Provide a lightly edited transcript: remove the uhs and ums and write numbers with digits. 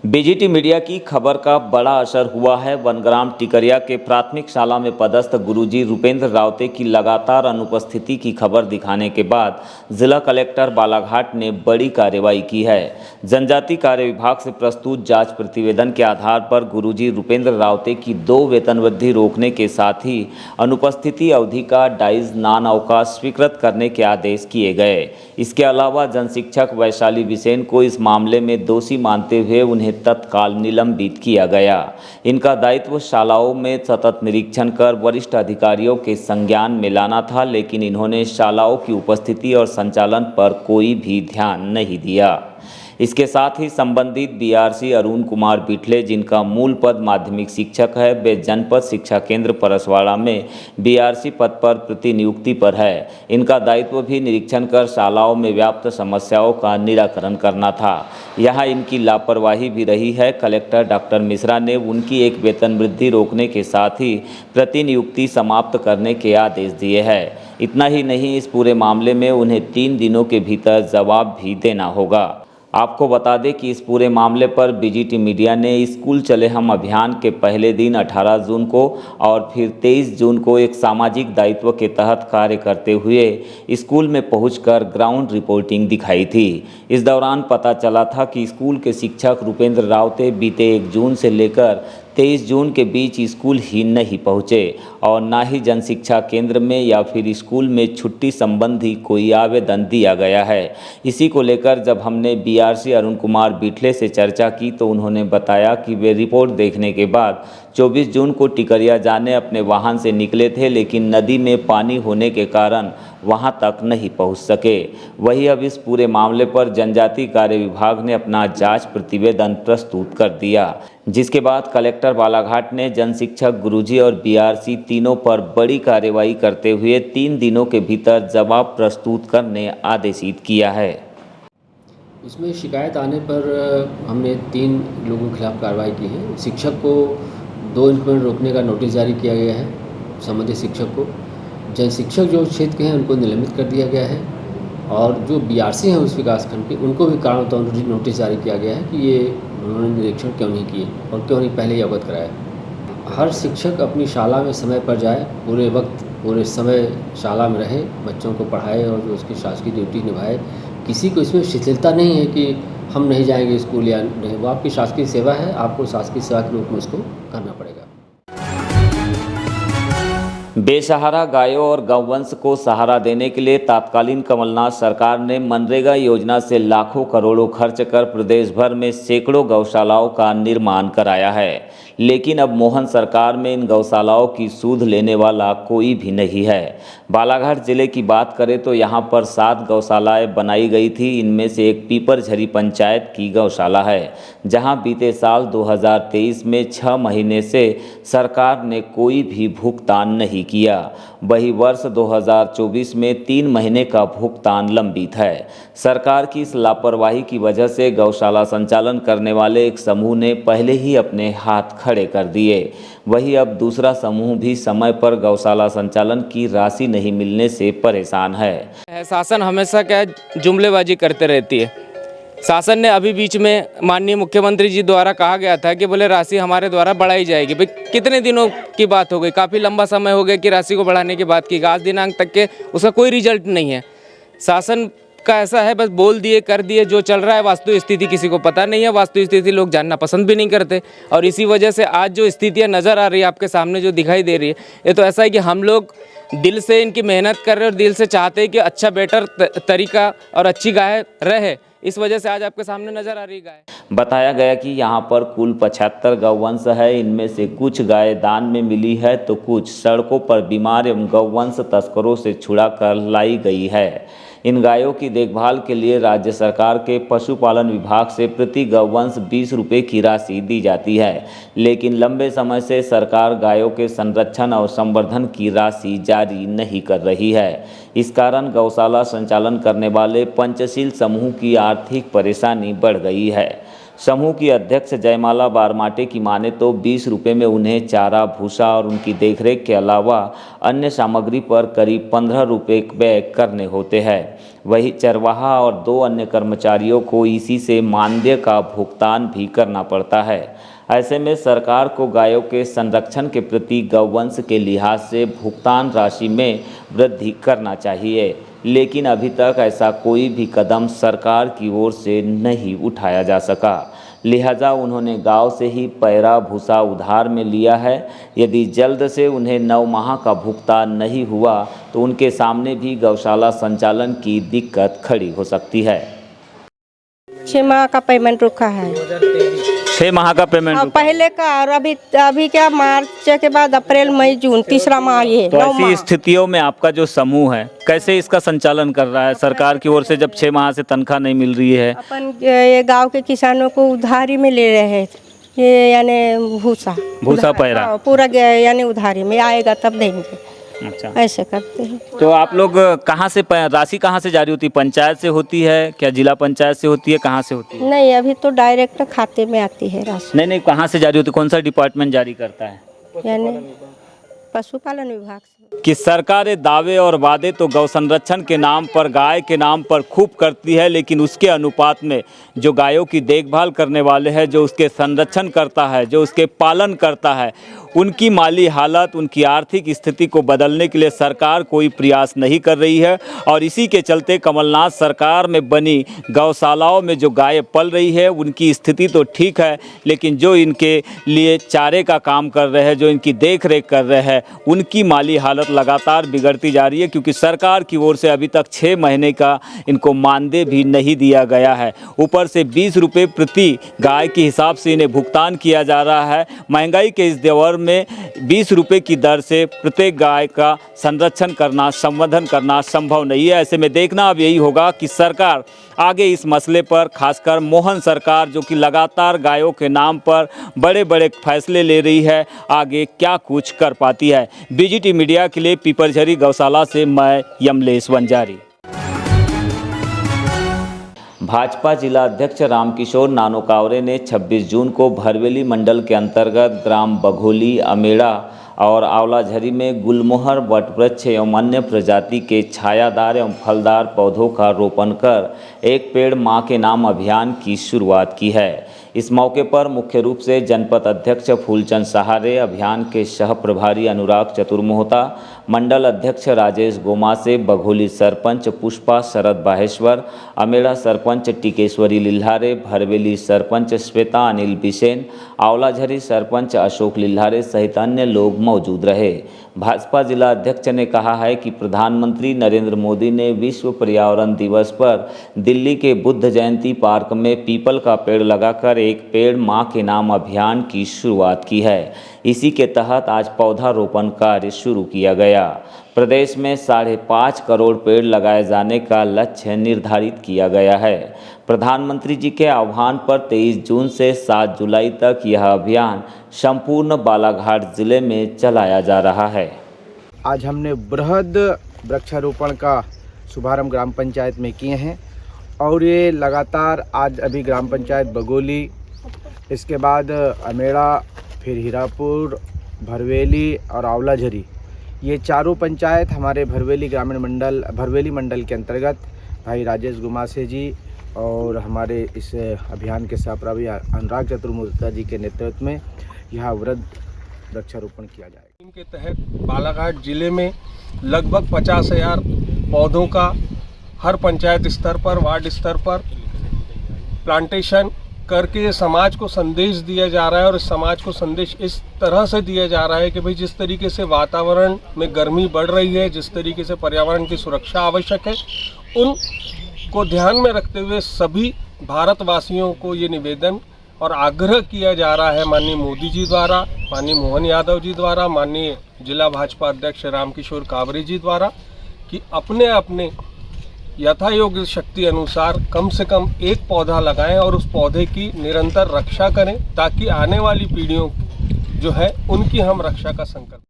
BGT media की खबर का बड़ा असर हुआ है। वनग्राम टिकरिया के प्राथमिक शाला में पदस्थ गुरुजी रूपेंद्र रावते की लगातार अनुपस्थिति की खबर दिखाने के बाद जिला कलेक्टर बालाघाट ने बड़ी कार्रवाई की है। जनजाति कार्य विभाग से प्रस्तुत जांच प्रतिवेदन के आधार पर गुरुजी रूपेंद्र रावते की 2 वेतन वृद्धि रोकने के साथ ही अनुपस्थिति अवधि का डाइज नान अवकाश स्वीकृत करने के आदेश किए गए। इसके अलावा जनशिक्षक वैशाली बिसेन को इस मामले में दोषी मानते हुए उन्हें तत्काल निलंबित किया गया। इनका दायित्व शालाओं में सतत निरीक्षण कर वरिष्ठ अधिकारियों के संज्ञान में लाना था, लेकिन इन्होंने शालाओं की उपस्थिति और संचालन पर कोई भी ध्यान नहीं दिया। इसके साथ ही संबंधित बीआरसी अरुण कुमार बिठले, जिनका मूल पद माध्यमिक शिक्षक है, वे जनपद शिक्षा केंद्र परसवाड़ा में बीआरसी पद पर प्रतिनियुक्ति पर है। इनका दायित्व भी निरीक्षण कर शालाओं में व्याप्त समस्याओं का निराकरण करना था। यहाँ इनकी लापरवाही भी रही है। कलेक्टर डॉक्टर मिश्रा ने उनकी एक वेतन वृद्धि रोकने के साथ ही प्रतिनियुक्ति समाप्त करने के आदेश दिए हैं। इतना ही नहीं, इस पूरे मामले में उन्हें 3 दिनों के भीतर जवाब भी देना होगा। आपको बता दें कि इस पूरे मामले पर बीजीटी मीडिया ने स्कूल चले हम अभियान के पहले दिन 18 जून को और फिर 23 जून को एक सामाजिक दायित्व के तहत कार्य करते हुए स्कूल में पहुंचकर ग्राउंड रिपोर्टिंग दिखाई थी। इस दौरान पता चला था कि स्कूल के शिक्षक रूपेंद्र रावते बीते 1 जून से लेकर 23 जून के बीच स्कूल ही नहीं पहुँचे और ना ही जनशिक्षा केंद्र में या फिर स्कूल में छुट्टी संबंधी कोई आवेदन दिया गया है। इसी को लेकर जब हमने बीआरसी अरुण कुमार बिठले से चर्चा की तो उन्होंने बताया कि वे रिपोर्ट देखने के बाद 24 जून को टिकरिया जाने अपने वाहन से निकले थे, लेकिन नदी में पानी होने के कारण वहां तक नहीं पहुंच सके। वही अब इस पूरे मामले पर जनजाति कार्य विभाग ने अपना जांच प्रतिवेदन प्रस्तुत कर दिया, जिसके बाद कलेक्टर बालाघाट ने जनशिक्षक, गुरुजी और बीआरसी तीनों पर बड़ी कार्रवाई करते हुए 3 दिनों के भीतर जवाब प्रस्तुत करने आदेशित किया है। इसमें शिकायत आने पर हमने 3 लोगों के खिलाफ कार्रवाई की है। शिक्षक को 2 इंक्रीमेंट रोकने का नोटिस जारी किया गया है संबंधित शिक्षक को। जनशिक्षक जो क्षेत्र के हैं उनको निलंबित कर दिया गया है और जो बीआरसी हैं उस विकासखंड के, उनको भी कारण बताओ नोटिस जारी किया गया है कि ये उन्होंने निरीक्षण क्यों नहीं किए और क्यों नहीं पहले ही अवगत कराया। हर शिक्षक अपनी शाला में समय पर जाए, पूरे वक्त पूरे समय शाला में रहे, बच्चों को पढ़ाए और जो उसकी शासकीय ड्यूटी निभाए। किसी को इसमें शिथिलता नहीं है कि हम नहीं जाएंगे स्कूल या नहीं, वो आपकी शासकीय सेवा है, आपको शासकीय सेवा के रूप में उसको करना पड़ेगा। बेसहारा गायों और गौवंश को सहारा देने के लिए तत्कालीन कमलनाथ सरकार ने मनरेगा योजना से लाखों करोड़ों खर्च कर प्रदेश भर में सैकड़ों गौशालाओं का निर्माण कराया है, लेकिन अब मोहन सरकार में इन गौशालाओं की सूद लेने वाला कोई भी नहीं है। बालाघाट जिले की बात करें तो यहाँ पर 7 गौशालाएं बनाई गई थी। इनमें से एक पीपरझरी पंचायत की गौशाला है, जहाँ बीते साल 2023 में 6 महीने से सरकार ने कोई भी भुगतान नहीं किया। वही वर्ष 2024 में 3 महीने का भुगतान लंबित है। सरकार की इस लापरवाही की वजह से गौशाला संचालन करने वाले एक समूह ने पहले ही अपने हाथ खड़े कर दिए। वही अब दूसरा समूह भी समय पर गौशाला संचालन की राशि नहीं मिलने से परेशान है। शासन हमेशा क्या जुमलेबाजी करते रहती है। शासन ने अभी बीच में माननीय मुख्यमंत्री जी द्वारा कहा गया था कि बोले राशि हमारे द्वारा बढ़ाई जाएगी। भाई कितने दिनों की बात हो गई, काफ़ी लंबा समय हो गया कि राशि को बढ़ाने की बात की। आज दिनांक तक के उसका कोई रिजल्ट नहीं है। शासन का ऐसा है, बस बोल दिए कर दिए, जो चल रहा है वास्तु स्थिति किसी को पता नहीं है। वास्तु स्थिति लोग जानना पसंद भी नहीं करते और इसी वजह से आज जो स्थितियाँ नज़र आ रही है आपके सामने जो दिखाई दे रही है, ये तो ऐसा है कि हम लोग दिल से इनकी मेहनत कर रहे हैं और दिल से चाहते हैं कि अच्छा बेटर तरीका और अच्छी गाय रहे। इस वजह से आज आपके सामने नजर आ रही गाय। बताया गया कि यहाँ पर कुल 75 गौवंश है। इनमें से कुछ गाय दान में मिली है तो कुछ सड़कों पर बीमार एवं गौवंश तस्करों से छुड़ा कर लाई गई है। इन गायों की देखभाल के लिए राज्य सरकार के पशुपालन विभाग से प्रति गौवंश 20 रुपये की राशि दी जाती है, लेकिन लंबे समय से सरकार गायों के संरक्षण और संवर्धन की राशि जारी नहीं कर रही है। इस कारण गौशाला संचालन करने वाले पंचशील समूह की आर्थिक परेशानी बढ़ गई है। समूह की अध्यक्ष जयमाला बारमाटे की माने तो 20 रुपये में उन्हें चारा, भूसा और उनकी देखरेख के अलावा अन्य सामग्री पर करीब 15 रुपये व्यय करने होते हैं। वही चरवाहा और 2 अन्य कर्मचारियों को इसी से मानदेय का भुगतान भी करना पड़ता है। ऐसे में सरकार को गायों के संरक्षण के प्रति गौवंश के लिहाज से भुगतान राशि में वृद्धि करना चाहिए, लेकिन अभी तक ऐसा कोई भी कदम सरकार की ओर से नहीं उठाया जा सका। लिहाजा उन्होंने गांव से ही पैरा भूसा उधार में लिया है। यदि जल्द से उन्हें 9 माह का भुगतान नहीं हुआ तो उनके सामने भी गौशाला संचालन की दिक्कत खड़ी हो सकती है। 6 माह का पेमेंट रुका है। 6 माह का पेमेंट पहले का और अभी क्या मार्च के बाद अप्रैल मई जून तीसरा माह ये तो 9 माह। ऐसी स्थितियों में आपका जो समूह है कैसे इसका संचालन कर रहा है सरकार की ओर से, जब 6 माह से तनख्वाह नहीं मिल रही है? अपन ये गांव के किसानों को उधारी में ले रहे हैं, ये यानी भूसा पैरा पूरा यानी उधारी में आएगा तब देंगे। अच्छा, ऐसे करते हैं। तो आप लोग कहाँ से राशि कहाँ से जारी होती है? पंचायत से होती है क्या, जिला पंचायत से होती है, कहाँ से होती है? नहीं, अभी तो डायरेक्ट खाते में आती है राशि। नहीं, कहाँ से जारी होती है? कौन सा डिपार्टमेंट जारी करता है? यानी पशुपालन विभाग से। कि सरकारें दावे और वादे तो गौ संरक्षण के नाम पर, गाय के नाम पर खूब करती है, लेकिन उसके अनुपात में जो गायों की देखभाल करने वाले हैं, जो उसके संरक्षण करता है, जो उसके पालन करता है, उनकी माली हालत, उनकी आर्थिक स्थिति को बदलने के लिए सरकार कोई प्रयास नहीं कर रही है। और इसी के चलते कमलनाथ सरकार में बनी गौशालाओं में जो गायें पल रही है उनकी स्थिति तो ठीक है, लेकिन जो इनके लिए चारे का काम कर रहे हैं, जो इनकी देख रेख कर रहे हैं, उनकी माली हालत लगातार बिगड़ती जा रही है, क्योंकि सरकार की ओर से अभी तक 6 महीने का इनको मानदेय भी नहीं दिया गया है। ऊपर से 20 रुपये प्रति गाय के हिसाब से इन्हें भुगतान किया जा रहा है। महंगाई के इस दौर में 20 रुपये की दर से प्रत्येक गाय का संरक्षण करना, संवर्धन करना संभव नहीं है। ऐसे में देखना अब यही होगा कि सरकार आगे इस मसले पर, खासकर मोहन सरकार जो कि लगातार गायों के नाम पर बड़े बड़े फैसले ले रही है, आगे क्या कुछ कर पाती है। बीजीटी मीडिया के लिए पीपरझरी गौशाला से मैं यमलेश वंजारी। भाजपा जिला अध्यक्ष रामकिशोर नानोकावरे ने 26 जून को भरवेली मंडल के अंतर्गत ग्राम बघोली, अमेड़ा और आंवलाझरी में गुलमोहर, वटवृक्ष एवं अन्य प्रजाति के छायादार एवं फलदार पौधों का रोपण कर एक पेड़ मां के नाम अभियान की शुरुआत की है। इस मौके पर मुख्य रूप से जनपद अध्यक्ष फूलचंद सहारे, अभियान के सह प्रभारी अनुराग चतुर्मोहता, मंडल अध्यक्ष राजेश गोमासे, बघोली सरपंच पुष्पा शरद बाहेश्वर, अमेड़ा सरपंच टिकेश्वरी लिल्हारे, भरवेली सरपंच श्वेता अनिल बिसेन, आंवलाझरी सरपंच अशोक लिल्हारे सहित अन्य लोग मौजूद रहे। भाजपा जिला अध्यक्ष ने कहा है कि प्रधानमंत्री नरेंद्र मोदी ने विश्व पर्यावरण दिवस पर दिल्ली के बुद्ध जयंती पार्क में पीपल का पेड़ लगाकर एक पेड़ मां के नाम अभियान की शुरुआत की है। इसी के तहत आज पौधारोपण कार्य शुरू किया गया। प्रदेश में 5.5 करोड़ पेड़ लगाए जाने का लक्ष्य निर्धारित किया गया है। प्रधानमंत्री जी के आह्वान पर 23 जून से 7 जुलाई तक यह अभियान संपूर्ण बालाघाट जिले में चलाया जा रहा है। आज हमने बृहद वृक्षारोपण का शुभारंभ ग्राम पंचायत में किए हैं और ये लगातार आज अभी ग्राम पंचायत बघोली, इसके बाद अमेड़ा, फिर हीरापुर, भरवेली और आंवलाझरी, ये चारों पंचायत हमारे भरवेली मंडल के अंतर्गत भाई राजेश गुमासे जी और हमारे इस अभियान के सहप्रभारी अनुराग चतुर्मोहता जी के नेतृत्व में यह वृहद वृक्षारोपण किया जाएगा। के तहत बालाघाट जिले में लगभग 50,000 पौधों का हर पंचायत स्तर पर, वार्ड स्तर पर प्लांटेशन करके समाज को संदेश दिया जा रहा है। और इस समाज को संदेश इस तरह से दिया जा रहा है कि भाई जिस तरीके से वातावरण में गर्मी बढ़ रही है, जिस तरीके से पर्यावरण की सुरक्षा आवश्यक है, उन को ध्यान में रखते हुए सभी भारतवासियों को ये निवेदन और आग्रह किया जा रहा है माननीय मोदी जी द्वारा, माननीय मोहन यादव जी द्वारा, माननीय जिला भाजपा अध्यक्ष रामकिशोर कावरे जी द्वारा कि अपने अपने यथायोग्य शक्ति अनुसार कम से कम एक पौधा लगाएं और उस पौधे की निरंतर रक्षा करें, ताकि आने वाली पीढ़ियों जो है उनकी हम रक्षा का संकल्प